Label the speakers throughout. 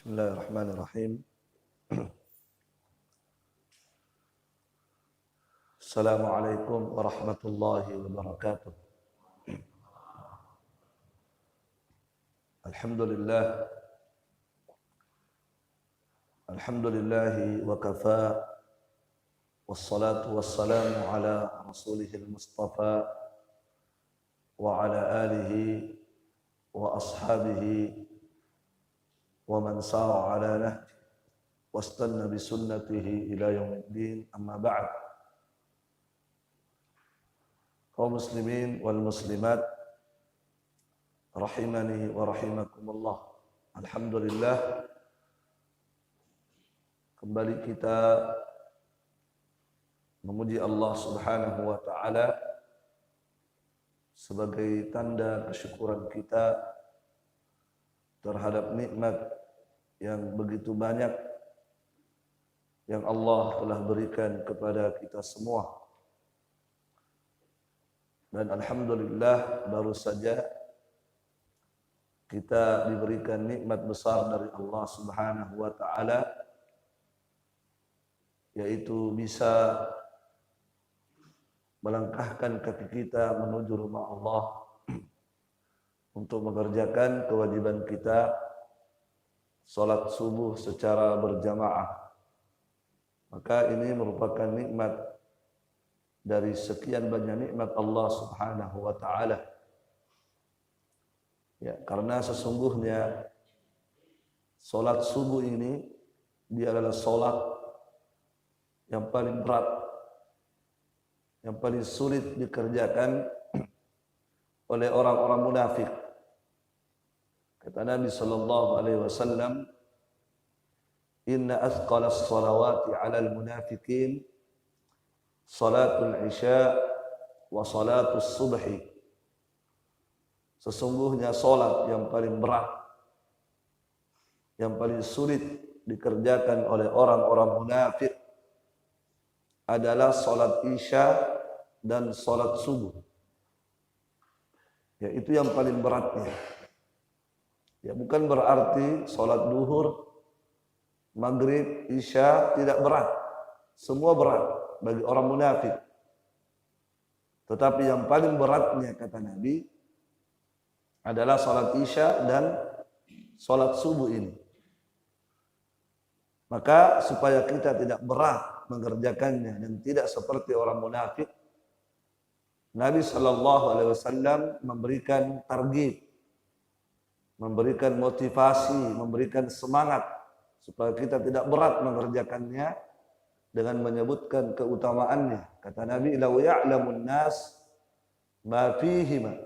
Speaker 1: Bismillahirrahmanirrahim. Assalamualaikum warahmatullahi wabarakatuh. Alhamdulillah. Alhamdulillahi wa kafa. Wassalatu wassalamu ala rasulihil mustafa wa ala alihi wa ashabihi wa man sara ala nahji wastanna bi sunnatihi ila yaumiddin, amma ba'd. Kaum muslimin wal muslimat rahimani wa rahimakumullah. Alhamdulillah, kembali kita memuji Allah Subhanahu wa taala sebagai tanda kesyukuran kita terhadap nikmat yang begitu banyak yang Allah telah berikan kepada kita semua. Dan alhamdulillah, baru saja kita diberikan nikmat besar dari Allah Subhanahu wa taala, yaitu bisa melangkahkan kaki kita menuju rumah Allah untuk mengerjakan kewajiban kita, salat subuh secara berjamaah. Maka ini merupakan nikmat dari sekian banyak nikmat Allah Subhanahu wa taala. Ya, karena sesungguhnya salat subuh ini dia adalah salat yang paling berat, yang paling sulit dikerjakan oleh orang-orang munafik. Kata Nabi sallallahu alaihi wasallam, "Inna athqalas salawati 'alal munafiqin salatul isya wa salatus subhi." Sesungguhnya salat yang paling berat, yang paling sulit dikerjakan oleh orang-orang munafik adalah salat isya dan salat subuh. Ya, itu yang paling beratnya. Ya, bukan berarti salat duhur, maghrib, isya tidak berat. Semua berat bagi orang munafik. Tetapi yang paling beratnya, kata Nabi, adalah salat isya dan salat subuh ini. Maka supaya kita tidak berat mengerjakannya dan tidak seperti orang munafik, Nabi SAW memberikan targhib, memberikan motivasi, memberikan semangat supaya kita tidak berat mengerjakannya dengan menyebutkan keutamaannya. Kata Nabi, "Lau ya'lamun nas ma fihima."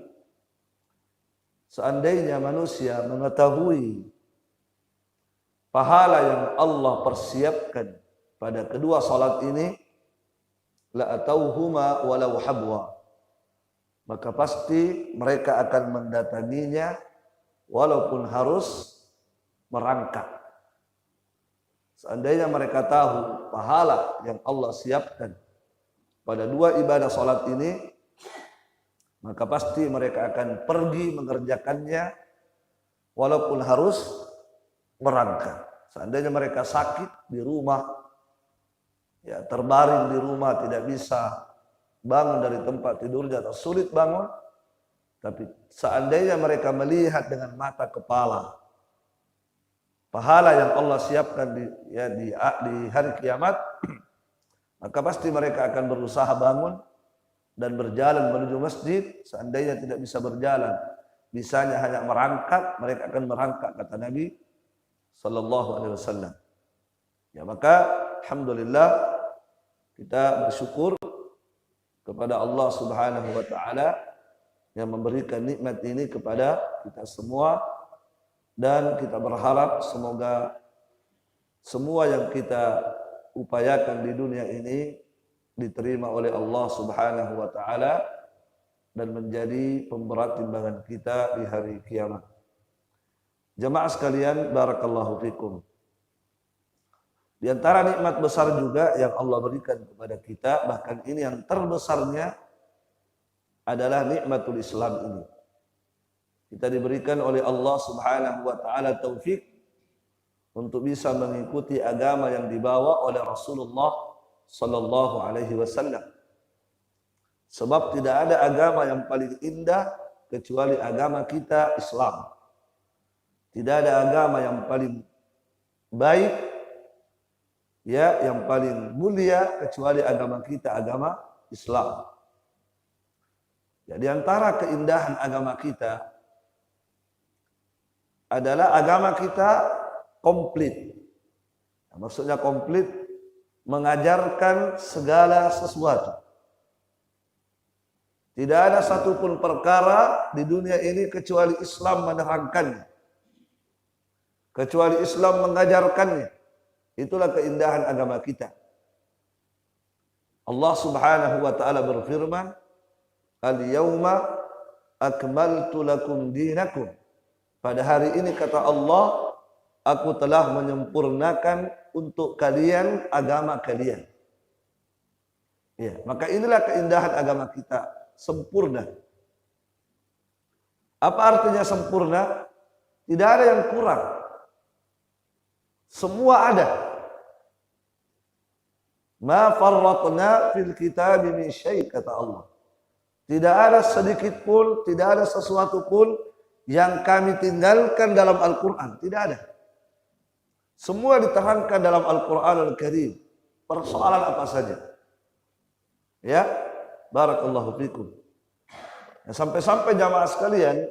Speaker 1: Seandainya manusia mengetahui pahala yang Allah persiapkan pada kedua salat ini, la atauhuma walau habwa, maka pasti mereka akan mendatanginya walaupun harus merangkak. Seandainya mereka tahu pahala yang Allah siapkan pada dua ibadah salat ini, maka pasti mereka akan pergi mengerjakannya walaupun harus merangkak. Seandainya mereka sakit di rumah, ya, terbaring di rumah, tidak bisa bangun dari tempat tidurnya atau sulit bangun, tapi seandainya mereka melihat dengan mata kepala pahala yang Allah siapkan di hari kiamat, maka pasti mereka akan berusaha bangun dan berjalan menuju masjid. Seandainya tidak bisa berjalan, bisanya hanya merangkak, mereka akan merangkak, kata Nabi sallallahu alaihi wasallam. Ya, maka alhamdulillah kita bersyukur kepada Allah Subhanahu wa taala yang memberikan nikmat ini kepada kita semua, dan kita berharap semoga semua yang kita upayakan di dunia ini diterima oleh Allah Subhanahu wa taala dan menjadi pemberat timbangan kita di hari kiamat. Jamaah sekalian, barakallahu fikum. Di antara nikmat besar juga yang Allah berikan kepada kita, bahkan ini yang terbesarnya, adalah nikmatul Islam ini. Kita diberikan oleh Allah Subhanahu wa taala taufik untuk bisa mengikuti agama yang dibawa oleh Rasulullah sallallahu alaihi wasallam. Sebab tidak ada agama yang paling indah kecuali agama kita Islam. Tidak ada agama yang paling baik ya, yang paling mulia kecuali agama kita, agama Islam. Jadi antara keindahan agama kita adalah agama kita komplit. Maksudnya komplit, mengajarkan segala sesuatu. Tidak ada satupun perkara di dunia ini kecuali Islam menerangkannya. Kecuali Islam mengajarkannya. Itulah keindahan agama kita. Allah Subhanahu wa taala berfirman, "Al-yauma akmaltu lakum dinakum." Pada hari ini kata Allah, aku telah menyempurnakan untuk kalian agama kalian. Ya, maka inilah keindahan agama kita, sempurna. Apa artinya sempurna? Tidak ada yang kurang. Semua ada. Ma farratna fil kitabi min syai' kata Allah. Tidak ada sedikit pun, tidak ada sesuatu pun yang kami tinggalkan dalam Al-Quran. Tidak ada. Semua diterangkan dalam Al-Quran Al-Karim. Persoalan apa saja. Ya, barakallahu fikum. Ya, sampai-sampai jamaah sekalian,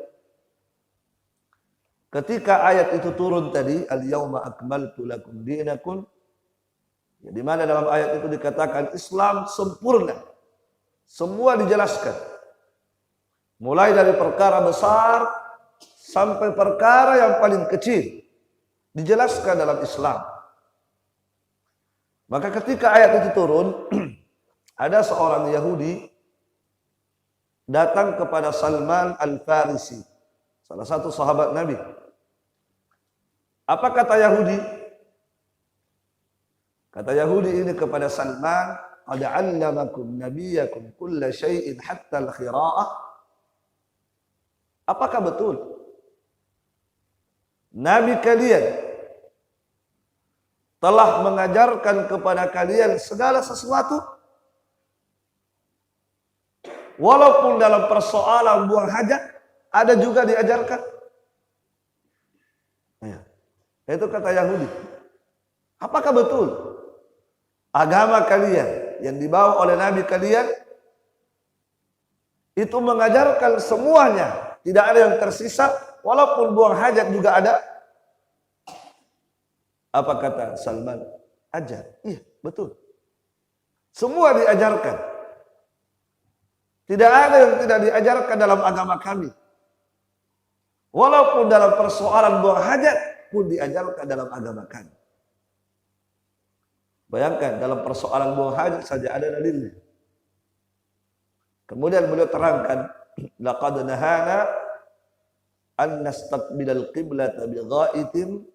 Speaker 1: ketika ayat itu turun tadi, al-yauma akmaltu lakum dinakum, ya, di mana dalam ayat itu dikatakan Islam sempurna. Semua dijelaskan. Mulai dari perkara besar sampai perkara yang paling kecil dijelaskan dalam Islam. Maka ketika ayat itu turun, ada seorang Yahudi datang kepada Salman Al-Farisi, salah satu sahabat Nabi. Apa kata Yahudi? Kata Yahudi ini kepada Salman, "Qad 'allamakum nabiyakum kulla syai'in hatta al-khira'ah." Apakah betul Nabi kalian telah mengajarkan kepada kalian segala sesuatu? Walaupun dalam persoalan buang hajat ada juga diajarkan. Ya. Itu kata Yahudi. Apakah betul agama kalian yang dibawa oleh Nabi kalian itu mengajarkan semuanya, tidak ada yang tersisa, walaupun buang hajat juga ada? Apa kata Salman? Ajar. Iya, betul. Semua diajarkan. Tidak ada yang tidak diajarkan dalam agama kami. Walaupun dalam persoalan buang hajat pun diajarkan dalam agama kami. Bayangkan, dalam persoalan buang hajat saja ada dalilnya. Kemudian beliau terangkan, laqad nahana an nastaqbilal qiblata bi ghaitin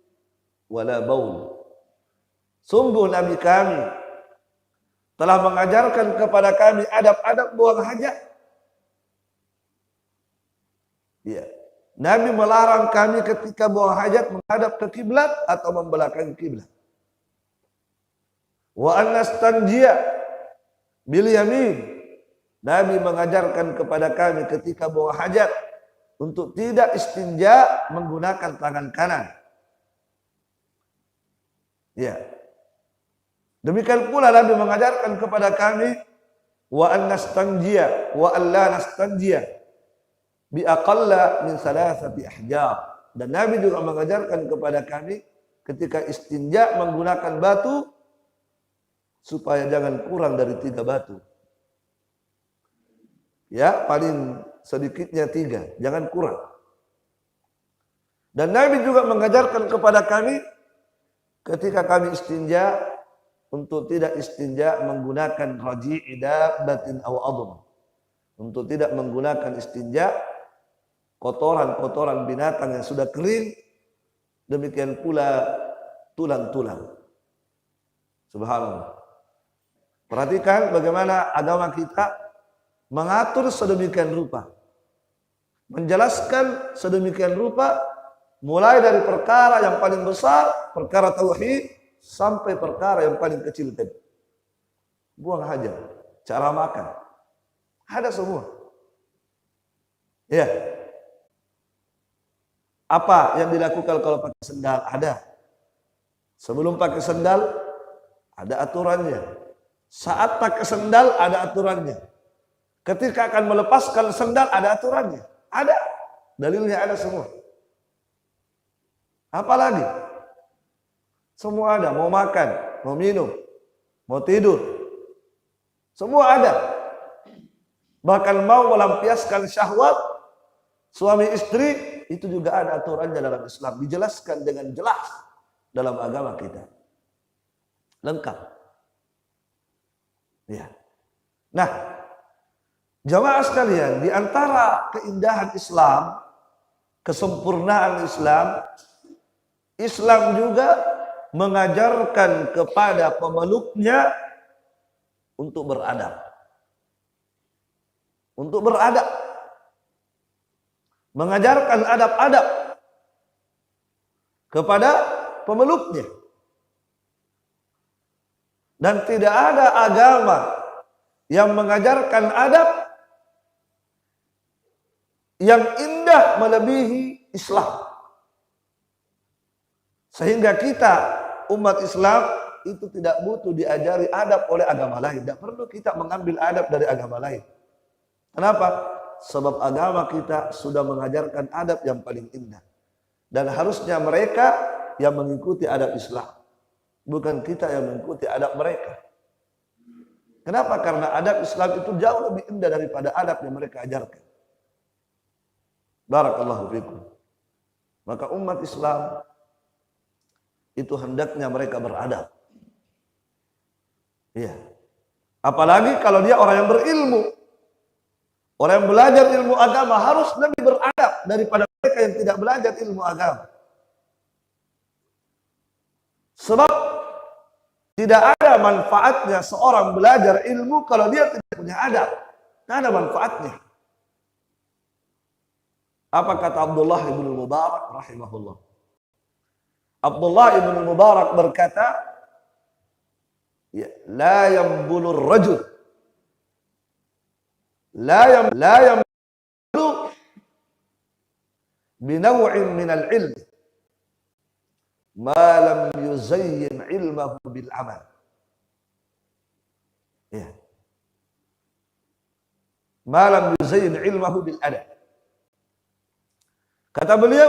Speaker 1: wala baul. Sungguh Nabi kami telah mengajarkan kepada kami adab-adab buang hajat. Ya. Nabi melarang kami ketika buang hajat menghadap ke kiblat atau membelakangi kiblat. Wa annastanjiya bil yamin. Nabi mengajarkan kepada kami ketika buang hajat untuk tidak istinja menggunakan tangan kanan. Ya. Demikian pula Nabi mengajarkan kepada kami wa annastanjiya wa alla nastanjiya bi aqalla min salasati ahjar. Dan Nabi juga mengajarkan kepada kami ketika istinja menggunakan batu supaya jangan kurang dari 3 batu. Ya, paling sedikitnya 3, jangan kurang. Dan Nabi juga mengajarkan kepada kami ketika kami istinja untuk tidak istinja menggunakan raji'i dabbatin aw adhm. Untuk tidak menggunakan istinja kotoran-kotoran binatang yang sudah kering, demikian pula tulang-tulang. Subhanallah. Perhatikan bagaimana agama kita mengatur sedemikian rupa, menjelaskan sedemikian rupa Mulai dari perkara yang paling besar, perkara tauhid, sampai perkara yang paling kecil tadi. Buang hajat, cara makan, ada semua. Ya. Apa yang dilakukan kalau pakai sendal? Ada. Sebelum pakai sendal, ada aturannya. Saat pakai sendal, ada aturannya. Ketika akan melepaskan sendal, ada aturannya. Ada. Dalilnya ada semua. Apalagi? Semua ada. Mau makan, mau minum, mau tidur. Semua ada. Bahkan mau melampiaskan syahwat suami istri, itu juga ada aturannya dalam Islam. Dijelaskan dengan jelas dalam agama kita. Lengkap. Ya. Nah, jamaah sekalian, di antara keindahan Islam, kesempurnaan Islam, Islam juga mengajarkan kepada pemeluknya untuk beradab. Untuk beradab. Mengajarkan adab-adab kepada pemeluknya. Dan tidak ada agama yang mengajarkan adab yang indah melebihi Islam. Sehingga kita umat Islam itu tidak butuh diajari adab oleh agama lain. Tidak perlu kita mengambil adab dari agama lain. Kenapa? Sebab agama kita sudah mengajarkan adab yang paling indah. Dan harusnya mereka yang mengikuti adab Islam. Bukan kita yang mengikuti adab mereka. Kenapa? Karena adab Islam itu jauh lebih indah daripada adab yang mereka ajarkan. Barakallahu fikum. Maka umat Islam itu hendaknya mereka beradab. Iya. Apalagi kalau dia orang yang berilmu. Orang yang belajar ilmu agama harus lebih beradab daripada mereka yang tidak belajar ilmu agama. Sebab tidak ada manfaatnya seorang belajar ilmu kalau dia tidak punya adab. Tidak ada manfaatnya. Apa kata Abdullah ibn Mubarak rahimahullah? Abdullah ibn Mubarak berkata, la yambulur rajul, la yambulu binaw'in minal ilm ma lam yuzayyin ilmahu bil amal. Ya. Ma lam yuzayyin ilmahu bil adab. Kata beliau,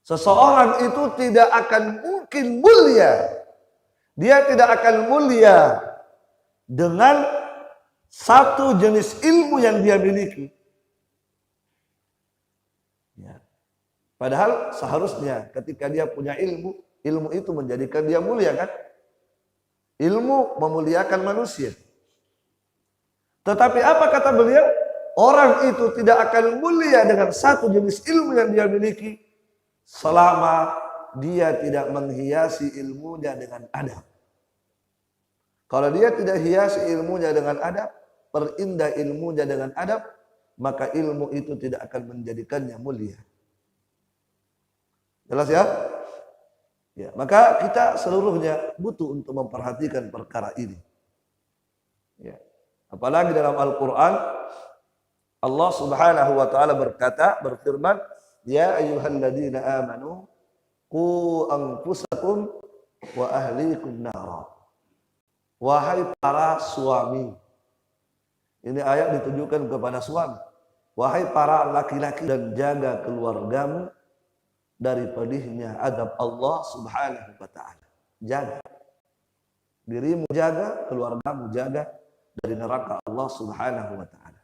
Speaker 1: seseorang itu tidak akan mungkin mulia. Dia tidak akan mulia dengan satu jenis ilmu yang dia miliki. Ya. Padahal seharusnya ketika dia punya ilmu, ilmu itu menjadikan dia mulia kan? Ilmu memuliakan manusia. Tetapi apa kata beliau? Orang itu tidak akan mulia dengan satu jenis ilmu yang dia miliki selama dia tidak menghiasi ilmunya dengan adab. Kalau dia tidak hiasi ilmunya dengan adab, perindah ilmunya dengan adab, maka ilmu itu tidak akan menjadikannya mulia. Jelas ya? Ya, maka kita seluruhnya butuh untuk memperhatikan perkara ini. Ya. Apalagi dalam Al-Quran, Allah Subhanahu wa taala berfirman, ya ayyuhalladzina amanu qu anfusakum wa ahlikum nara. Wahai para suami. Ini ayat ditujukan kepada suami. Wahai para laki-laki, dan jaga keluargamu dari pedihnya azab Allah Subhanahu wa taala. Jaga. Dirimu jaga, keluargamu jaga dari neraka Allah Subhanahu wa taala.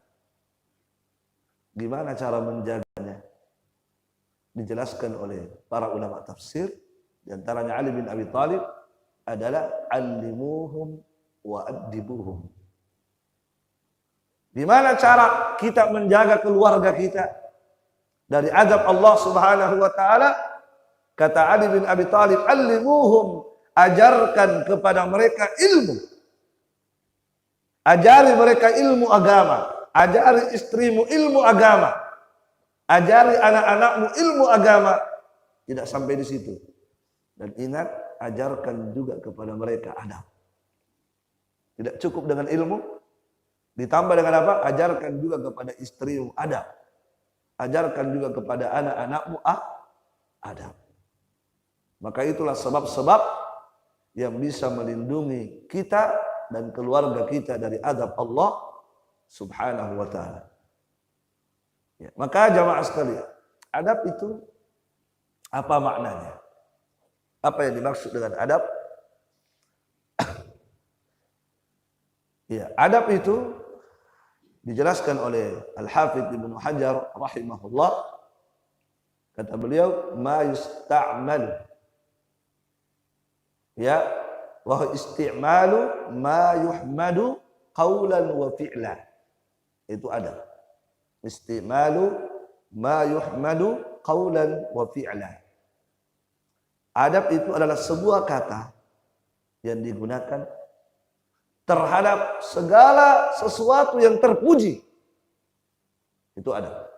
Speaker 1: Gimana cara menjaganya? Dijelaskan oleh para ulama tafsir, di antaranya Ali bin Abi Thalib, adalah allimuhum wa addibuhum. Gimana cara kita menjaga keluarga kita dari azab Allah Subhanahu wa taala? Kata Ali bin Abi Thalib, allimuhum, ajarkan kepada mereka ilmu. Ajari mereka ilmu agama. Ajari istrimu ilmu agama. Ajari anak-anakmu ilmu agama. Tidak sampai di situ. Dan ingat, ajarkan juga kepada mereka adab. Tidak cukup dengan ilmu, ditambah dengan apa? Ajarkan juga kepada istrimu adab. Ajarkan juga kepada anak-anakmu adab. Maka itulah sebab-sebab yang bisa melindungi kita dan keluarga kita dari azab Allah Subhanahu wa ta'ala. Ya, maka jamaah sekalian, adab itu apa maknanya? Apa yang dimaksud dengan adab? Ya, adab itu dijelaskan oleh Al-Hafidz Ibnu Hajar rahimahullah. Kata beliau, ma yusta'mal. Ya, wa isti'malu ma yuhmadu qawlan wa fi'lan. Itu adab. Isti'malu ma yuhmadu qawlan wa fi'lan. Adab itu adalah sebuah kata yang digunakan terhadap segala sesuatu yang terpuji. Itu adab.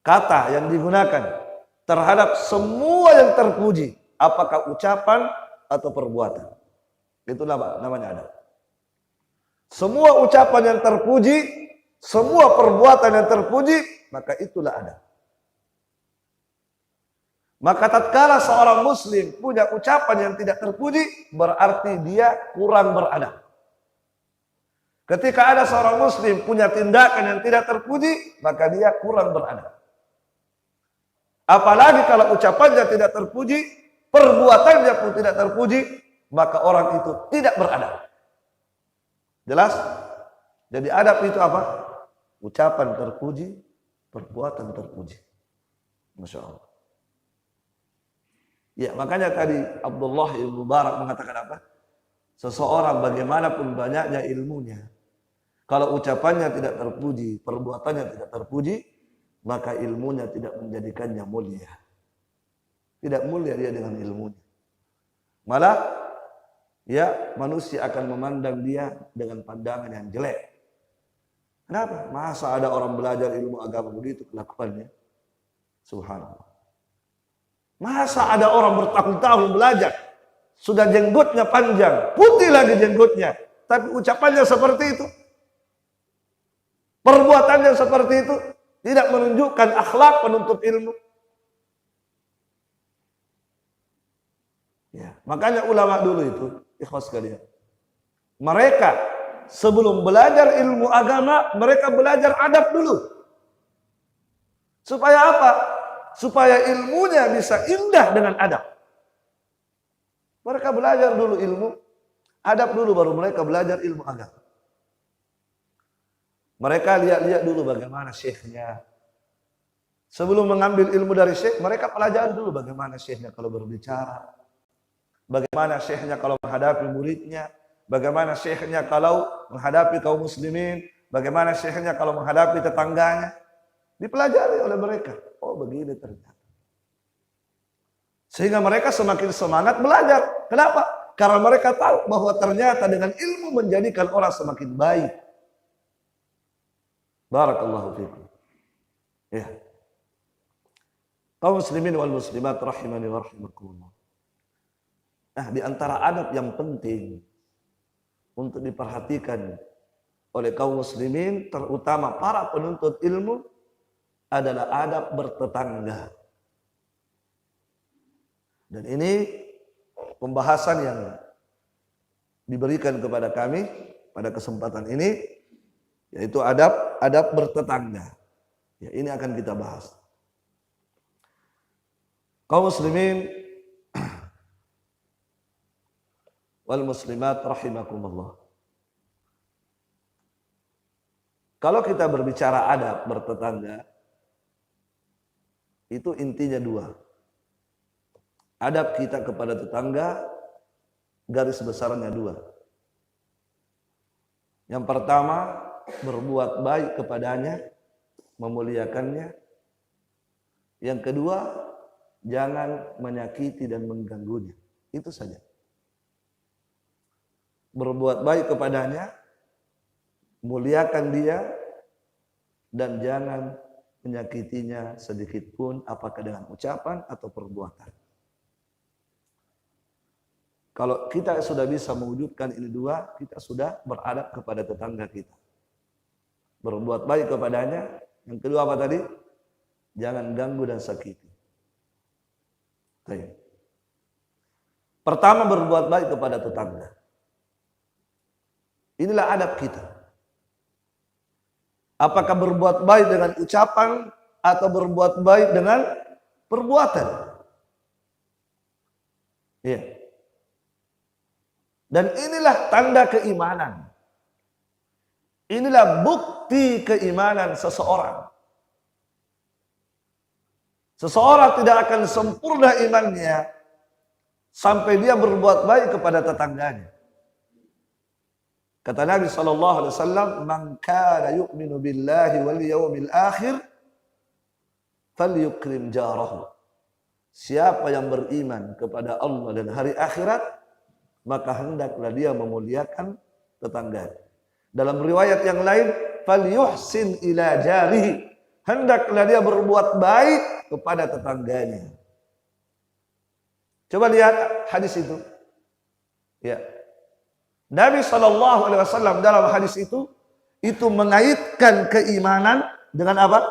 Speaker 1: Kata yang digunakan terhadap semua yang terpuji, apakah ucapan atau perbuatan. Itu namanya adab. Semua ucapan yang terpuji, semua perbuatan yang terpuji, maka itulah adab. Maka tatkala seorang muslim punya ucapan yang tidak terpuji, berarti dia kurang beradab. Ketika ada seorang muslim punya tindakan yang tidak terpuji, maka dia kurang beradab. Apalagi kalau ucapannya tidak terpuji, perbuatannya pun tidak terpuji, maka orang itu tidak beradab. Jelas? Jadi adab itu apa? Ucapan terpuji, perbuatan terpuji. Masya Allah. Ya, makanya tadi Abdullah bin Mubarak mengatakan apa? Seseorang bagaimanapun banyaknya ilmunya, kalau ucapannya tidak terpuji, perbuatannya tidak terpuji, maka ilmunya tidak menjadikannya mulia. Tidak mulia dia dengan ilmunya. Malah, ya, manusia akan memandang dia dengan pandangan yang jelek. Kenapa? Masa ada orang belajar ilmu agama begitu kelakuannya? Subhanallah. Masa ada orang bertahun-tahun belajar, sudah jenggotnya panjang, putih lagi jenggotnya, tapi ucapannya seperti itu, perbuatannya seperti itu, tidak menunjukkan akhlak penuntut ilmu. Ya, makanya ulama dulu itu, ikhwas sekalian, mereka sebelum belajar ilmu agama, mereka belajar adab dulu. Supaya apa? Supaya ilmunya bisa indah dengan adab. Mereka belajar dulu ilmu adab dulu, baru mereka belajar ilmu agama. Mereka lihat-lihat dulu bagaimana syekhnya. Sebelum mengambil ilmu dari syekh, mereka pelajari dulu bagaimana syekhnya kalau berbicara, bagaimana syekhnya kalau menghadapi muridnya, bagaimana syekhnya kalau menghadapi kaum muslimin, bagaimana syekhnya kalau menghadapi tetangganya. Dipelajari oleh mereka. Oh, begini ternyata. Sehingga mereka semakin semangat belajar. Kenapa? Karena mereka tahu bahwa ternyata dengan ilmu menjadikan orang semakin baik. Barakallahu fiikum. Ya. Kaum muslimin wal muslimat rahimani wa rahimakumullah. Nah, di antara adab yang penting untuk diperhatikan oleh kaum muslimin, terutama para penuntut ilmu, adalah adab bertetangga. Dan ini pembahasan yang diberikan kepada kami pada kesempatan ini, yaitu adab bertetangga. Ya, ini akan kita bahas. Kaum muslimin wal muslimat rahimakumullah. Kalau kita berbicara adab bertetangga, itu intinya dua. Adab kita kepada tetangga, garis besarnya dua. Yang pertama, berbuat baik kepadanya, memuliakannya. Yang kedua, jangan menyakiti dan mengganggunya. Itu saja. Berbuat baik kepadanya, muliakan dia, dan jangan menyakitinya sedikit pun, apakah dengan ucapan atau perbuatan. Kalau kita sudah bisa mewujudkan ini dua, kita sudah beradab kepada tetangga kita. Berbuat baik kepadanya. Yang kedua apa tadi? Jangan ganggu dan sakiti. Baik. Pertama, berbuat baik kepada tetangga. Inilah adab kita. Apakah berbuat baik dengan ucapan atau berbuat baik dengan perbuatan? Iya. Dan inilah tanda keimanan. Inilah bukti keimanan seseorang. Seseorang tidak akan sempurna imannya sampai dia berbuat baik kepada tetangganya. Kata Nabi SAW, "Man kana yu'minu billahi wal yawmil akhir, falyukrim jarahu." Siapa yang beriman kepada Allah dan hari akhirat, maka hendaklah dia memuliakan tetangganya. Dalam riwayat yang lain, falyuhsin ila jarihi. Hendaklah dia berbuat baik kepada tetangganya. Coba lihat hadis itu. Ya. Nabi SAW dalam hadis itu mengaitkan keimanan dengan apa?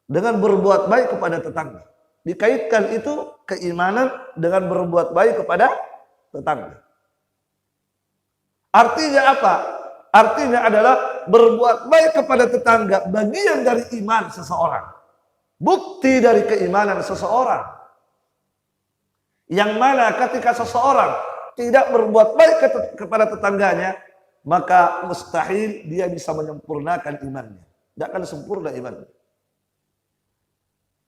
Speaker 1: Dengan berbuat baik kepada tetangga. Dikaitkan itu keimanan dengan berbuat baik kepada tetangga. Artinya apa? Artinya adalah berbuat baik kepada tetangga bagian dari iman seseorang. Bukti dari keimanan seseorang. Yang mana ketika seseorang tidak berbuat baik kepada tetangganya, maka mustahil dia bisa menyempurnakan imannya. Tidak akan sempurna imannya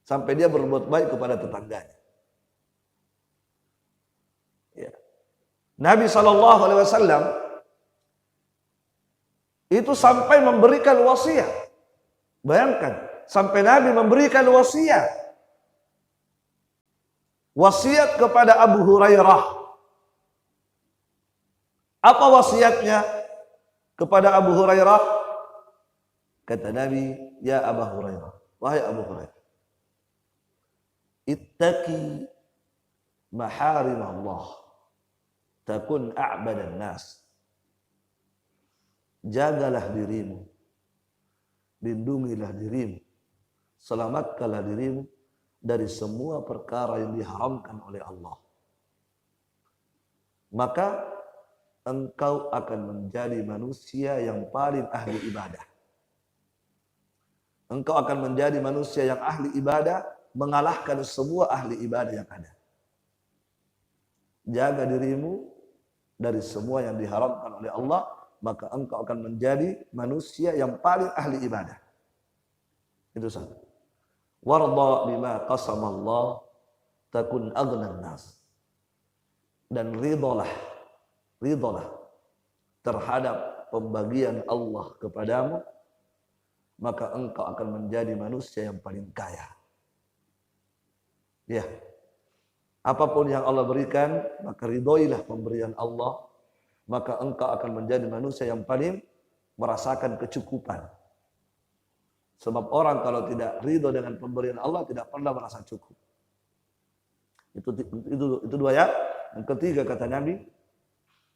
Speaker 1: sampai dia berbuat baik kepada tetangganya. Ya. Nabi SAW itu sampai memberikan wasiat. Bayangkan, sampai Nabi memberikan wasiat. Wasiat kepada Abu Hurairah. Apa wasiatnya kepada Abu Hurairah? Kata Nabi, "Ya Abu Hurairah, wahai Abu Hurairah, ittaqi maharim Allah, takun a'badan nas." Jagalah dirimu, lindungilah dirimu, selamatkanlah dirimu dari semua perkara yang diharamkan oleh Allah. Maka engkau akan menjadi manusia yang paling ahli ibadah. Engkau akan menjadi manusia yang ahli ibadah, mengalahkan semua ahli ibadah yang ada. Jaga dirimu dari semua yang diharamkan oleh Allah, maka engkau akan menjadi manusia yang paling ahli ibadah. Itu satu. Warda bima qasama Allah, takun aghnan nas. Dan ridalah terhadap pembagian Allah kepadamu, maka engkau akan menjadi manusia yang paling kaya. Ya. Apapun yang Allah berikan, maka ridhoilah pemberian Allah, maka engkau akan menjadi manusia yang paling merasakan kecukupan. Sebab orang kalau tidak ridho dengan pemberian Allah tidak pernah merasa cukup. Itu dua ya. Yang ketiga kata Nabi,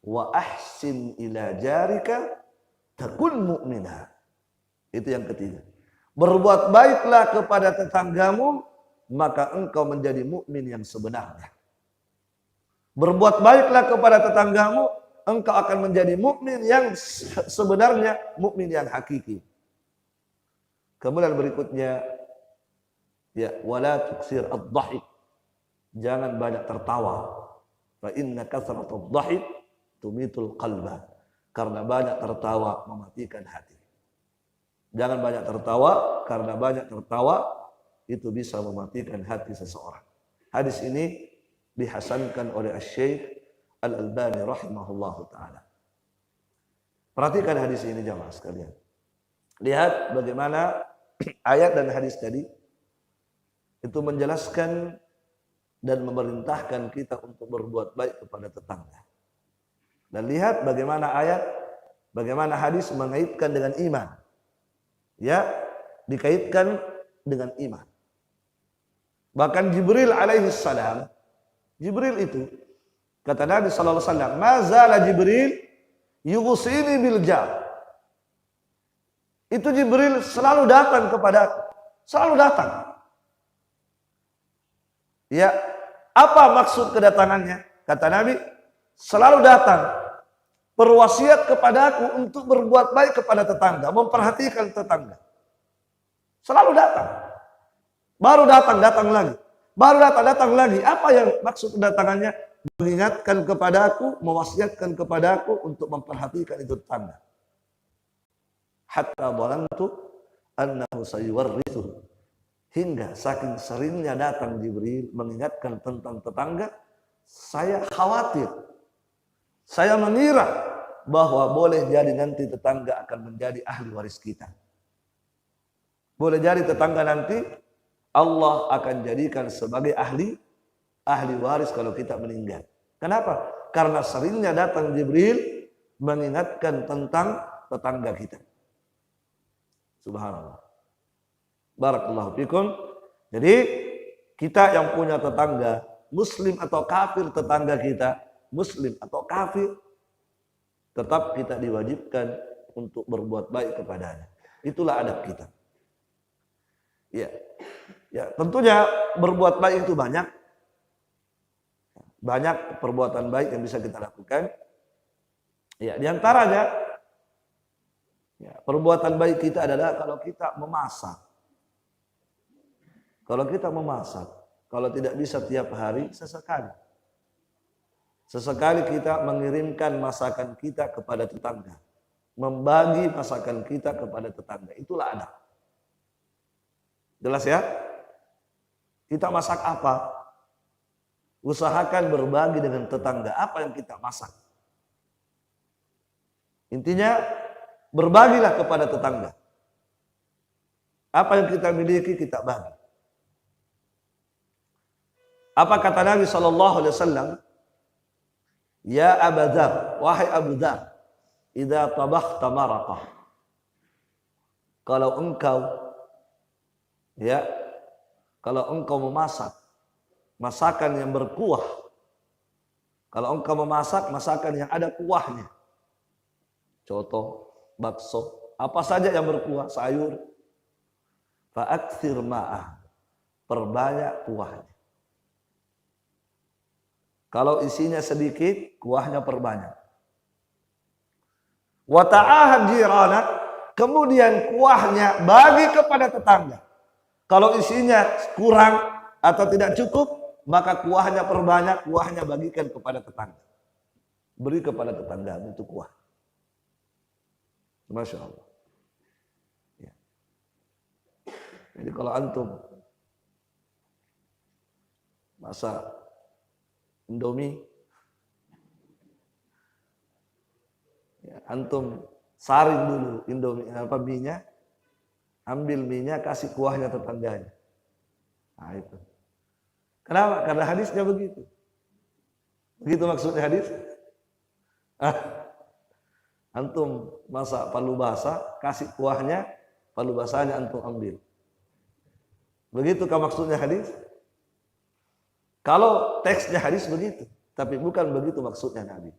Speaker 1: wa ahsin ila jarika takun mu'mina. Itu yang ketiga. Berbuat baiklah kepada tetanggamu, maka engkau menjadi mukmin yang sebenarnya. Berbuat baiklah kepada tetanggamu, engkau akan menjadi mukmin yang sebenarnya, mukmin yang hakiki. Kemudian berikutnya, ya, wala tuksir ad-dhahik. Jangan banyak tertawa. Fa inna kathratud dhahik tumitul qalba. Karena banyak tertawa mematikan hati. Jangan banyak tertawa, karena banyak tertawa itu bisa mematikan hati seseorang. Hadis ini dihasankan oleh Asy-Syaikh Al-Albani rahimahullahu taala. Perhatikan hadis ini jamaah sekalian. Lihat bagaimana ayat dan hadis tadi itu menjelaskan dan memerintahkan kita untuk berbuat baik kepada tetangga. Dan lihat bagaimana ayat, bagaimana hadis mengaitkan dengan iman. Ya, dikaitkan dengan iman. Bahkan Jibril alaihi salam, Jibril itu kata Nabi sallallahu alaihi wasallam, "Mazala Jibril yughsini bil jar." Itu Jibril selalu datang kepadaku, selalu datang. Ya, apa maksud kedatangannya? Kata Nabi, selalu datang berwasiat kepadaku untuk berbuat baik kepada tetangga, memperhatikan tetangga. Selalu datang. Baru datang, datang lagi. Baru datang, datang lagi. Apa yang maksud kedatangannya? Mengingatkan kepadaku, mewasiatkan kepadaku untuk memperhatikan itu tetangga. Hatta dhalantu annahu sayuwarrithu. Hingga saking seringnya datang Jibril mengingatkan tentang tetangga, saya khawatir. Saya mengira bahwa boleh jadi nanti tetangga akan menjadi ahli waris kita. Boleh jadi tetangga nanti Allah akan jadikan sebagai ahli waris kalau kita meninggal. Kenapa? Karena seringnya datang Jibril mengingatkan tentang tetangga kita. Subhanallah. Barakallahu fikum. Jadi kita yang punya tetangga, muslim atau kafir tetangga kita, muslim atau kafir, tetap kita diwajibkan untuk berbuat baik kepadanya. Itulah adab kita. Ya. Ya, tentunya berbuat baik itu banyak. Banyak perbuatan baik yang bisa kita lakukan. Ya, di antaranya ya, perbuatan baik kita adalah kalau kita memasak. Kalau kita memasak, kalau tidak bisa tiap hari, sesekali. Sesekali kita mengirimkan masakan kita kepada tetangga. Membagi masakan kita kepada tetangga. Itulah adab. Jelas ya? Kita masak apa? Usahakan berbagi dengan tetangga apa yang kita masak. Intinya berbagilah kepada tetangga. Apa yang kita miliki kita bagi. Apa kata Nabi sallallahu alaihi wasallam? Ya Abu Dzar, wahai Abu Dzar, idza tabakhta maraqah. Kalau engkau memasak masakan yang berkuah. Kalau engkau memasak masakan yang ada kuahnya. Coto, bakso, apa saja yang berkuah, sayur. Fa'aktsir ma'ah. Perbanyak kuahnya. Kalau isinya sedikit, kuahnya perbanyak. Wa ta'ahad jiranak. Kemudian kuahnya bagi kepada tetangga. Kalau isinya kurang atau tidak cukup, maka kuahnya perbanyak, kuahnya bagikan kepada tetangga. Beri kepada tetangga itu kuah. Masya Allah. Ya. Jadi kalau antum masak Indomie, ya, antum saring dulu Indomie mie-nya, ambil mie-nya, kasih kuahnya tetangganya. Nah itu. Kenapa? Karena hadisnya begitu. Begitu maksudnya hadis. Antum masak palu basah, kasih kuahnya, palu basahnya antum ambil. Begitukah maksudnya hadis? Kalau teksnya hadis begitu, tapi bukan begitu maksudnya Nabi.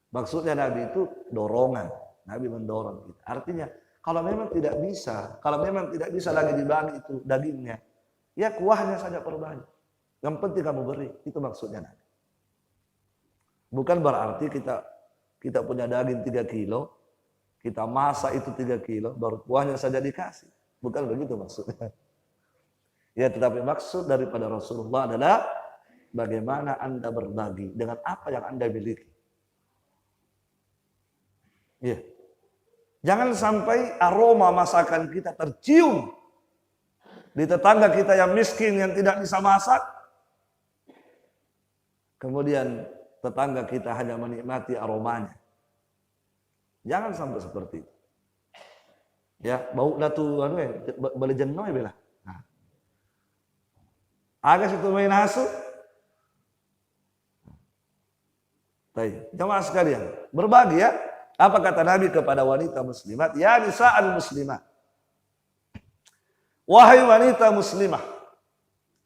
Speaker 1: Maksudnya Nabi itu dorongan. Nabi mendorong kita. Artinya, kalau memang tidak bisa lagi dibagi itu dagingnya, ya kuahnya saja perbanyak. Yang penting kamu beri, itu maksudnya Nabi. Bukan berarti kita punya daging 3 kilo, kita masak itu 3 kilo, baru kuahnya saja dikasih. Bukan begitu maksudnya. Ya, tetapi maksud daripada Rasulullah adalah bagaimana Anda berbagi dengan apa yang Anda miliki. Ya. Jangan sampai aroma masakan kita tercium di tetangga kita yang miskin, yang tidak bisa masak. Kemudian tetangga kita hanya menikmati aromanya. Jangan sampai seperti itu. Ya, bau datu beli jenoi bela. Nah. Agak situ main hasu. Baik, jemaah sekalian, berbagi ya. Apa kata Nabi kepada wanita muslimat? Ya nisa'al muslimat. Wahai wanita muslimah,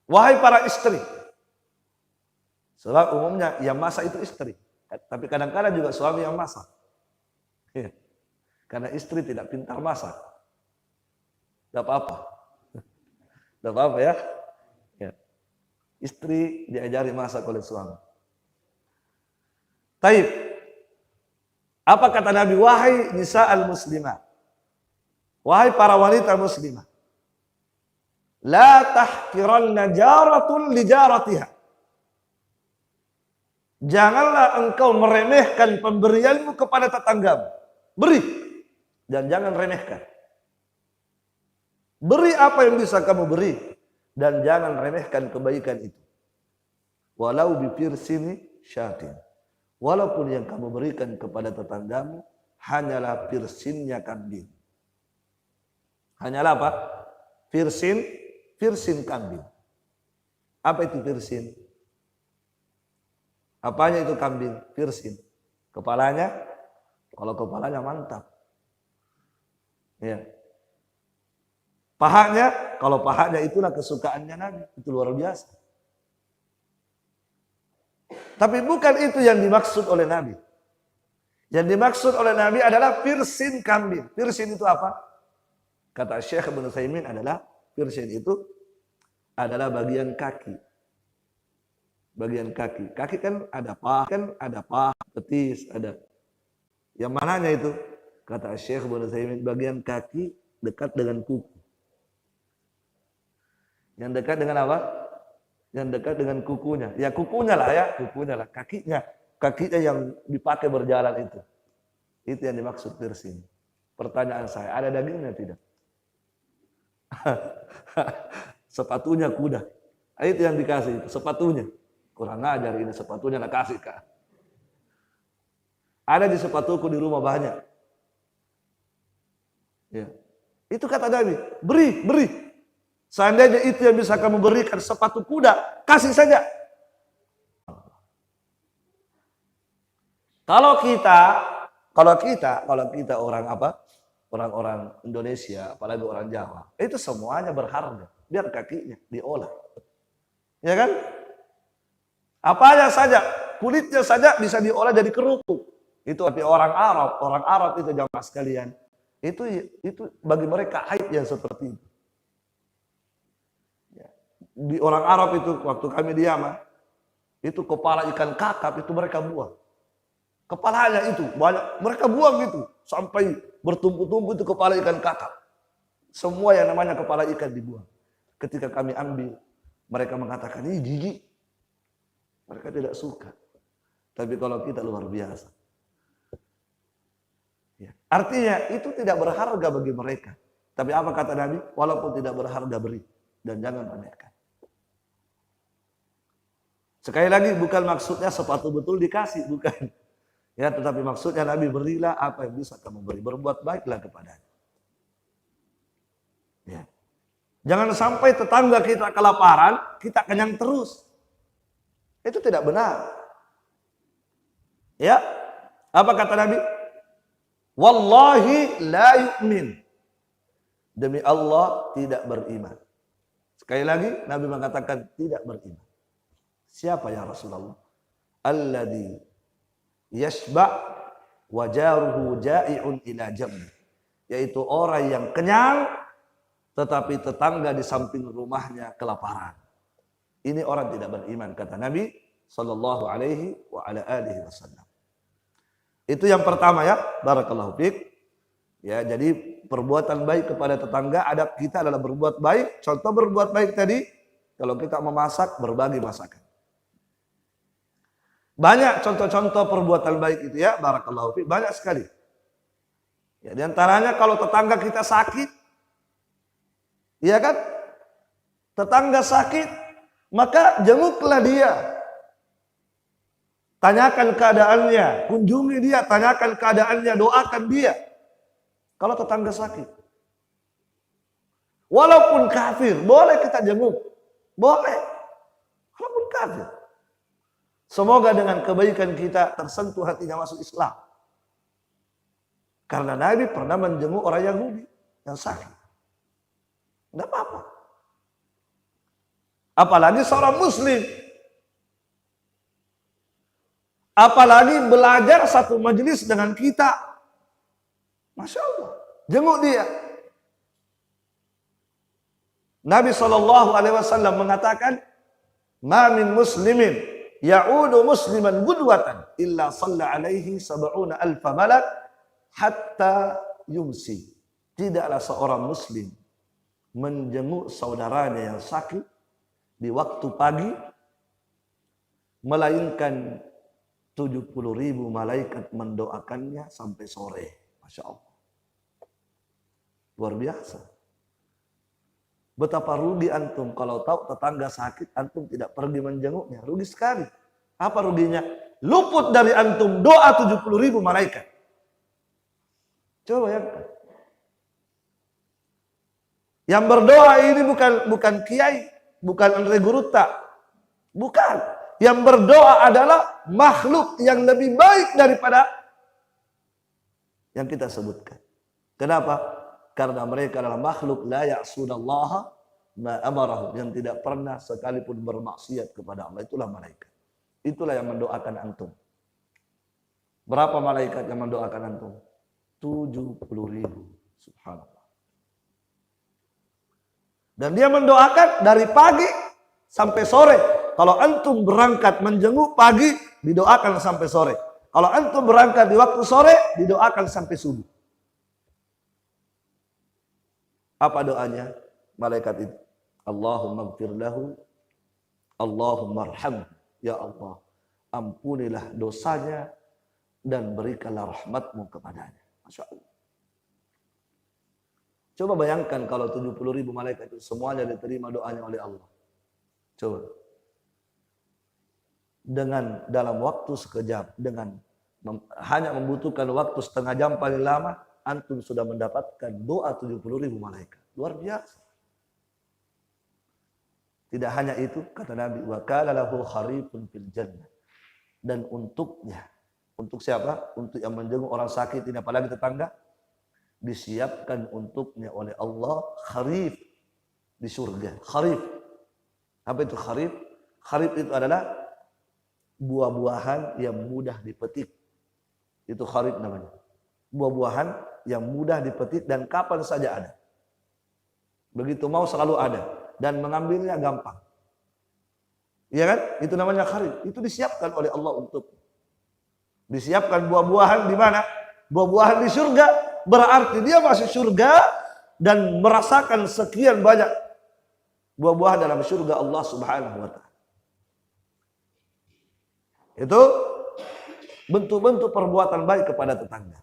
Speaker 1: wahai para istri. Sebab umumnya yang masak itu istri. Tapi kadang-kadang juga suami yang masak. Karena istri tidak pintar masak. Tidak apa-apa. Tidak apa-apa ya. Istri diajari masak oleh suami. Taib. Apa kata Nabi? Wahai nisa'al muslimah. Wahai para wanita muslimah. La tahkiranna jaratun li jaratiha. Janganlah engkau meremehkan pemberianmu kepada tetanggamu. Beri. Dan jangan remehkan. Beri apa yang bisa kamu beri. Dan jangan remehkan kebaikan itu. Walau bifirsini syatin. Walaupun yang kamu berikan kepada tetanggamu hanyalah pirsinnya kambing. Hanyalah apa? Pirsin kambing. Apa itu pirsin? Apanya itu kambing? Pirsin. Kepalanya? Kalau kepalanya mantap. Ya. Pahanya? Kalau pahanya itulah kesukaannya Nabi. Itu luar biasa. Tapi bukan itu yang dimaksud oleh Nabi. Yang dimaksud oleh Nabi adalah pirsin kambing. Pirsin itu apa? Kata Syekh Ibnu Utsaimin adalah pirsin itu adalah bagian kaki. Bagian kaki. Kaki kan ada paha, betis, ada. Yang mananya itu? Kata Syekh Ibnu Utsaimin, bagian kaki dekat dengan kuku. Yang dekat dengan apa? Yang dekat dengan kukunya. Ya kukunya lah ya, kukunya lah. Kakinya yang dipakai berjalan itu. Itu yang dimaksud piercing. Pertanyaan saya, ada dagingnya tidak? Sepatunya kuda. Itu yang dikasih, sepatunya. Kurang ajar ini, sepatunya nak kasih Kak. Ada di sepatuku di rumah banyak. Ya. Itu kata Nabi, beri. Seandainya itu yang bisa kamu berikan sepatu kuda, kasih saja. Kalau kita orang apa? Orang-orang Indonesia, apalagi orang Jawa, itu semuanya berharga. Biar kakinya diolah. Ya kan? Apanya saja, kulitnya saja bisa diolah jadi kerupuk. Itu tapi orang Arab itu jamaah sekalian. Itu bagi mereka aib yang seperti itu. Di orang Arab itu waktu kami di Yaman, itu kepala ikan kakap itu mereka buang. Kepalanya itu banyak mereka buang itu sampai bertumpuk-tumpuk itu kepala ikan kakap. Semua yang namanya kepala ikan dibuang. Ketika kami ambil, mereka mengatakan ini jijik. Mereka tidak suka. Tapi kalau kita luar biasa. Ya. Artinya itu tidak berharga bagi mereka. Tapi apa kata Nabi? Walaupun tidak berharga beri dan jangan remehkan. Sekali lagi bukan maksudnya sepatu betul dikasih, bukan. Ya, tetapi maksudnya Nabi berilah apa yang bisa kamu beri, berbuat baiklah kepadanya. Ya. Jangan sampai tetangga kita kelaparan, kita kenyang terus. Itu tidak benar. Ya. Apa kata Nabi? Wallahi la yu'min. Demi Allah tidak beriman. Sekali lagi Nabi mengatakan tidak beriman. Siapa ya Rasulullah? Alladzi yashba' wa jaruhu ja'i'un ila jambi. Yaitu orang yang kenyang tetapi tetangga di samping rumahnya kelaparan. Ini orang tidak beriman kata Nabi sallallahu alaihi wa ala alihi wasallam. Itu yang pertama ya, barakallahu fiik. Ya, jadi perbuatan baik kepada tetangga, adab kita adalah berbuat baik. Contoh berbuat baik tadi, kalau kita memasak, berbagi masakan. Banyak contoh-contoh perbuatan baik itu ya, barakallahu fiik, banyak sekali. Ya, di antaranya kalau tetangga kita sakit, iya kan? Tetangga sakit, maka jenguklah dia. Tanyakan keadaannya, kunjungi dia, tanyakan keadaannya, doakan dia. Kalau tetangga sakit. Walaupun kafir, boleh kita jenguk. Boleh. Walaupun kafir. Semoga dengan kebaikan kita tersentuh hatinya masuk Islam. Karena Nabi pernah menjenguk orang Yahudi yang sakit. Tidak apa-apa. Apalagi seorang muslim. Apalagi belajar satu majelis dengan kita. Masya Allah. Jenguk dia. Nabi SAW mengatakan, "Ma min muslimin ya'udu musliman gudwatan illa salla alaihi sab'una alfa malak hatta yumsi." Tidaklah seorang muslim menjenguk saudaranya yang sakit di waktu pagi melainkan 70.000 malaikat mendoakannya sampai sore. Masya Allah. Luar biasa. Betapa rugi antum kalau tahu tetangga sakit, antum tidak pergi menjenguknya. Rugi sekali. Apa ruginya? Luput dari antum doa 70.000 malaikat. Coba ya. Yang berdoa ini bukan kiai, bukan Andre Guruta. Bukan. Yang berdoa adalah makhluk yang lebih baik daripada yang kita sebutkan. Kenapa? Karena mereka adalah makhluk la ya'sunallaha ma amarahu, yang tidak pernah sekalipun bermaksiat kepada Allah. Itulah malaikat. Itulah yang mendoakan antum. Berapa malaikat yang mendoakan antum? 70.000. Subhanallah. Dan dia mendoakan dari pagi sampai sore. Kalau antum berangkat menjenguk pagi, didoakan sampai sore. Kalau antum berangkat di waktu sore, didoakan sampai subuh. Apa doanya malaikat itu? Allahumma gfir lahu, Allahumma arhamhu. Ya Allah, ampunilah dosanya dan berikanlah rahmatmu kepadanya. Masya Allah. Coba bayangkan kalau 70.000 malaikat itu semuanya diterima doanya oleh Allah. Coba. Dengan dalam waktu sekejap, dengan hanya membutuhkan waktu setengah jam paling lama, antum sudah mendapatkan doa 70.000 malaikat. Luar biasa. Tidak hanya itu, kata Nabi, wa kana lahu kharifun fil jannah. Dan untuknya, untuk siapa? Untuk yang menjenguk orang sakit ini, apalagi tetangga, disiapkan untuknya oleh Allah kharif di surga. Kharif. Apa itu kharif? Kharif itu adalah buah-buahan yang mudah dipetik. Itu kharif namanya. Buah-buahan yang mudah dipetik dan kapan saja ada. Begitu mau selalu ada dan mengambilnya gampang. Iya kan? Itu namanya kharif. Itu disiapkan oleh Allah untuk. Disiapkan buah-buahan di mana? Buah-buahan di surga. Berarti dia masuk surga dan merasakan sekian banyak buah-buahan dalam surga Allah Subhanahu wa taala. Itu bentuk-bentuk perbuatan baik kepada tetangga.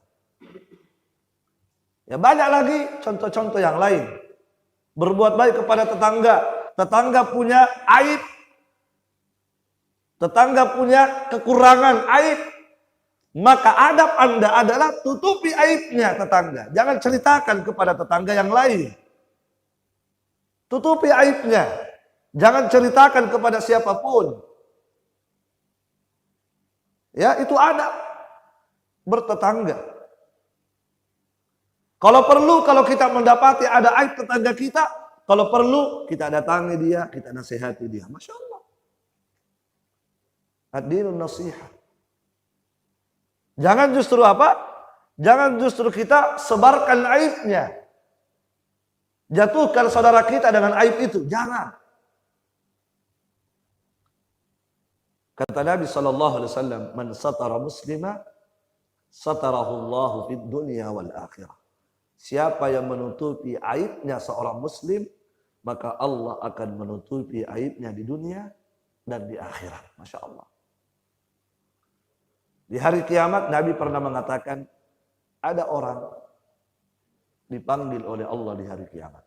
Speaker 1: Ya banyak lagi contoh-contoh yang lain. Berbuat baik kepada tetangga. Tetangga punya aib. Tetangga punya kekurangan aib. Maka adab Anda adalah tutupi aibnya tetangga. Jangan ceritakan kepada tetangga yang lain. Tutupi aibnya. Jangan ceritakan kepada siapapun. Ya, itu adab bertetangga. Kalau perlu, kalau kita mendapati ada aib tetangga kita, kalau perlu kita datangi dia, kita nasihati dia. Masya Allah. Ad-dinun nasihat. Jangan justru apa? Jangan justru kita sebarkan aibnya. Jatuhkan saudara kita dengan aib itu. Jangan. Kata Nabi SAW, man satara muslima, satarahu Allahu fid dunya wal akhirah. Siapa yang menutupi aibnya seorang muslim, maka Allah akan menutupi aibnya di dunia dan di akhirat. Masya Allah. Di hari kiamat Nabi pernah mengatakan ada orang dipanggil oleh Allah di hari kiamat.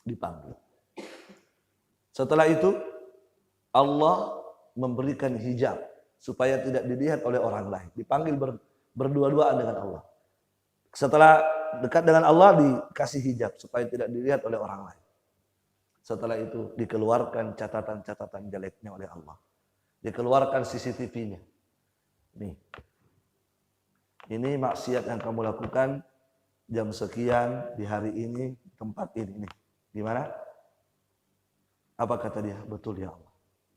Speaker 1: Dipanggil. Setelah itu Allah memberikan hijab supaya tidak dilihat oleh orang lain. Dipanggil berdua-duaan dengan Allah. Setelah dekat dengan Allah dikasih hijab supaya tidak dilihat oleh orang lain. Setelah itu dikeluarkan catatan-catatan jeleknya oleh Allah. Dikeluarkan CCTV-nya. Nih. Ini maksiat yang kamu lakukan jam sekian di hari ini tempat ini nih. Di mana? Apa kata dia? Betul ya Allah.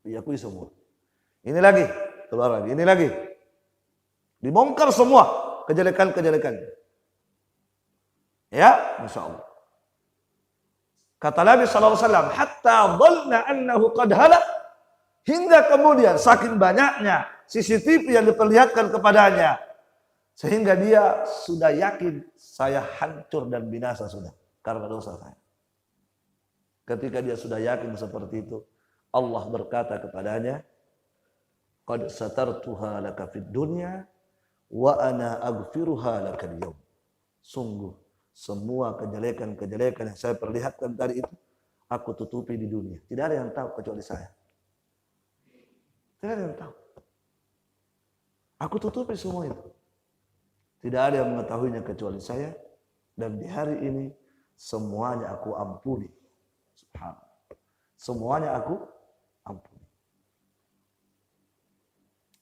Speaker 1: Diakui semua. Ini lagi, keluar lagi, ini lagi. Dibongkar semua kejelekan-kejelekan. Ya, Masya Allah. Kata Nabi SAW, hatta dhanna annahu qad halak. Hingga kemudian saking banyaknya CCTV yang diperlihatkan kepadanya, sehingga dia sudah yakin saya hancur dan binasa sudah karena dosa saya. Ketika dia sudah yakin seperti itu, Allah berkata kepadanya, qad satartuha laka fid dunya wa ana aghfiruha laka al-yawm. Sungguh semua kejelekan-kejelekan yang saya perlihatkan tadi itu aku tutupi di dunia. Tidak ada yang tahu kecuali saya. Tidak ada yang tahu. Aku tutupi semua itu. Tidak ada yang mengetahuinya kecuali saya. Dan di hari ini semuanya aku ampuni. Subhanallah. Semuanya aku ampuni.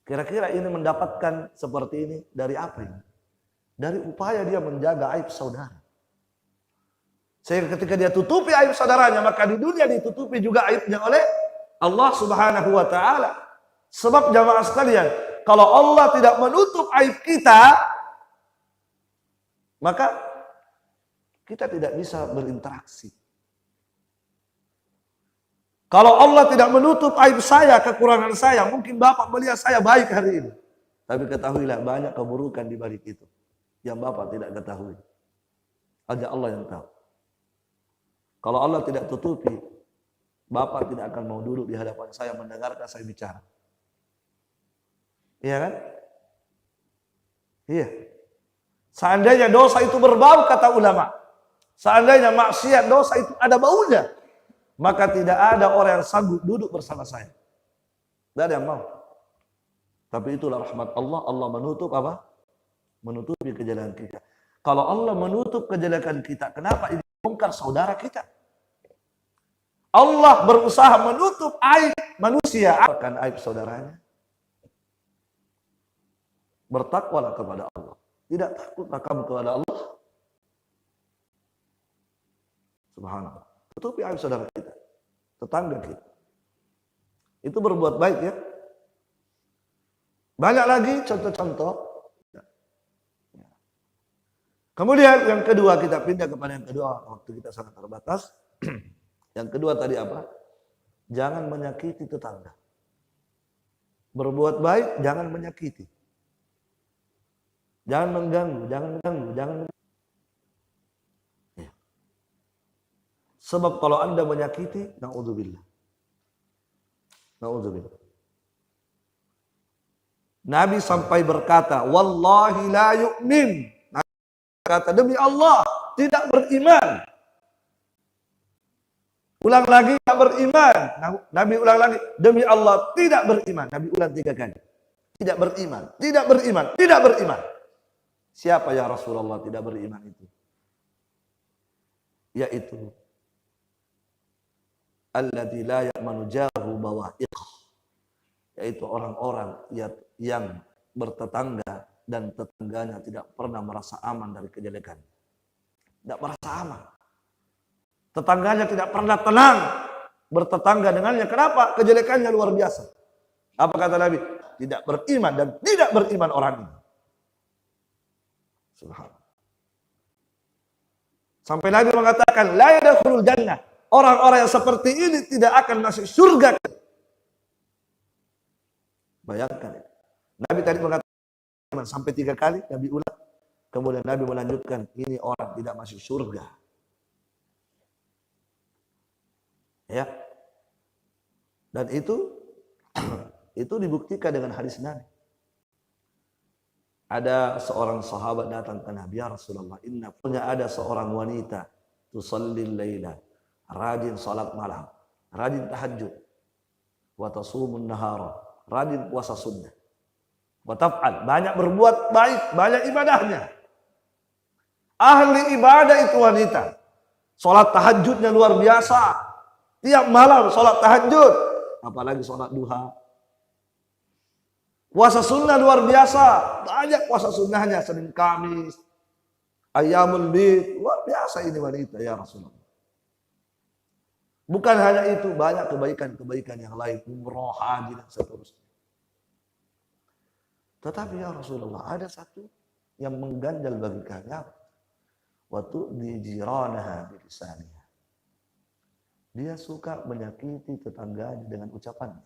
Speaker 1: Kira-kira ini mendapatkan seperti ini dari apa ini? Dari upaya dia menjaga aib saudara. Sehingga ketika dia tutupi aib saudaranya, maka di dunia ditutupi juga aibnya oleh Allah Subhanahu wa taala. Sebab jamaah sekalian, kalau Allah tidak menutup aib kita, maka kita tidak bisa berinteraksi. Kalau Allah tidak menutup aib saya, kekurangan saya, mungkin Bapak melihat saya baik hari ini. Tapi ketahuilah banyak keburukan di balik itu yang Bapak tidak ketahui. Hanya Allah yang tahu. Kalau Allah tidak tutupi, Bapak tidak akan mau duduk di hadapan saya mendengarkan saya bicara. Iya kan? Iya. Seandainya dosa itu berbau, kata ulama, seandainya maksiat dosa itu ada baunya, maka tidak ada orang yang sanggup duduk bersama saya. Tidak ada yang mau. Tapi itulah rahmat Allah. Allah menutup apa? Menutupi kejelekan kita. Kalau Allah menutup kejelekan kita, kenapa ini bongkar saudara kita? Allah berusaha menutup aib manusia, akan aib saudaranya. Bertakwalah kepada Allah. Tidak takutlah kamu kepada Allah. Subhanallah. Tutupi aib saudara kita, tetangga kita. Itu berbuat baik ya. Banyak lagi contoh-contoh. Kemudian yang kedua, kita pindah kepada yang kedua. Waktu kita sangat terbatas. Yang kedua tadi apa? Jangan menyakiti tetangga. Berbuat baik, jangan menyakiti. Jangan mengganggu, jangan. Ya. Sebab kalau Anda menyakiti, na'udzubillah. Nabi sampai berkata, wallahi la yu'min. Nabi berkata, demi Allah, tidak beriman. Ulang lagi, tidak beriman. Nabi ulang lagi, demi Allah, tidak beriman. Nabi ulang 3 kali. Tidak beriman, tidak beriman, tidak beriman. Siapa ya Rasulullah tidak beriman itu? Yaitu alladzi la ya'manu jahu bawa'iqah. Yaitu orang-orang yang bertetangga dan tetangganya tidak pernah merasa aman dari kejelekan. Tidak merasa aman. Tetangganya tidak pernah tenang bertetangga dengannya. Kenapa? Kejelekannya luar biasa. Apa kata Nabi? Tidak beriman dan tidak beriman orang ini. Subhanallah. Sampai Nabi mengatakan, la yadkhulul jannah. Orang-orang yang seperti ini tidak akan masuk surga. Bayangkan. Nabi tadi mengatakan sampai 3 kali, Nabi ulang. Kemudian Nabi melanjutkan, ini orang tidak masuk surga. Ya. Dan itu dibuktikan dengan hadis Nabi. Ada seorang sahabat datang ke Nabi, ya Rasulullah, punya ada seorang wanita tusallil laila, rajin salat malam, rajin tahajud, wa tasumun nahara, rajin puasa sunnah, wa taf'al, banyak berbuat baik, banyak ibadahnya. Ahli ibadah itu wanita. Salat tahajudnya luar biasa. Tiap malam salat tahajud, apalagi salat duha. Puasa sunnah luar biasa, banyak puasa sunnahnya, Senin Kamis, Ayyamul Bid, luar biasa ini wanita ya Rasulullah. Bukan hanya itu, banyak kebaikan-kebaikan yang lain, umroh, haji dan seterusnya. Tetapi ya Rasulullah, ada satu yang mengganjal bagi kami. Waktu di jiranaha bilisaniha. Dia suka menyakiti tetangganya dengan ucapannya.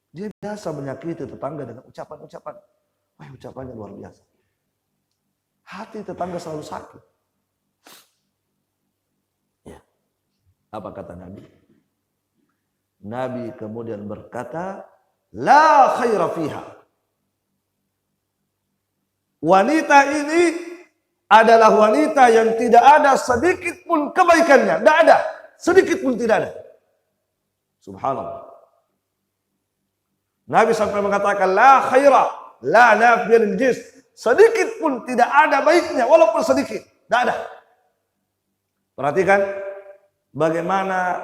Speaker 1: Dia biasa menyakiti tetangga dengan ucapan-ucapan. Wah, ucapannya luar biasa. Hati tetangga selalu sakit. Ya. Apa kata Nabi? Nabi kemudian berkata, la khaira fiha. Wanita ini adalah wanita yang tidak ada sedikit pun kebaikannya. Tidak ada. Sedikit pun tidak ada. Subhanallah. Nabi sampai mengatakan, la khaira, la nafiyal jins. Sedikit pun tidak ada baiknya, walaupun sedikit. Tidak ada. Perhatikan bagaimana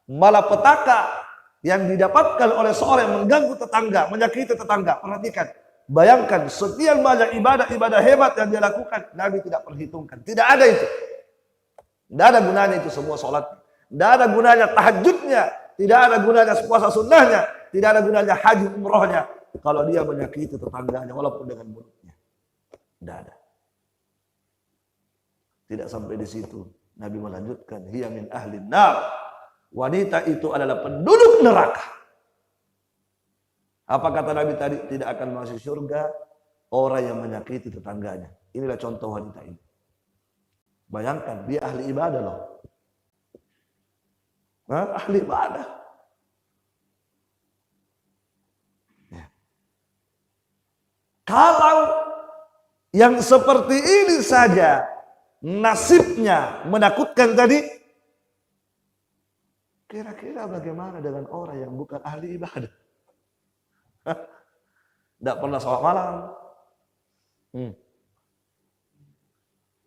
Speaker 1: malapetaka yang didapatkan oleh seorang yang mengganggu tetangga, menyakiti tetangga. Perhatikan. Bayangkan sekian banyak ibadah-ibadah hebat yang dia lakukan. Nabi tidak perhitungkan. Tidak ada itu. Tidak ada gunanya itu semua sholat. Tidak ada gunanya tahajudnya. Tidak ada gunanya puasa sunnahnya. Tidak ada gunanya haji umrohnya. Kalau dia menyakiti tetangganya walaupun dengan mulutnya. Tidak ada. Tidak sampai di situ. Nabi melanjutkan. Hiya min ahlin nar. Wanita itu adalah penduduk neraka. Apa kata Nabi tadi? Tidak akan masuk surga orang yang menyakiti tetangganya. Inilah contoh wanita ini. Bayangkan, dia ahli ibadah loh. Ahli ibadah. Ya. Kalau yang seperti ini saja nasibnya menakutkan tadi, kira-kira bagaimana dengan orang yang bukan ahli ibadah? Tidak pernah sholat malam.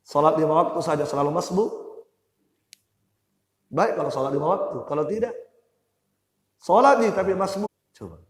Speaker 1: Sholat 5 waktu saja selalu masbuk. Baik kalau sholat 5 waktu. Kalau tidak, sholat nih tapi masbuk. Coba.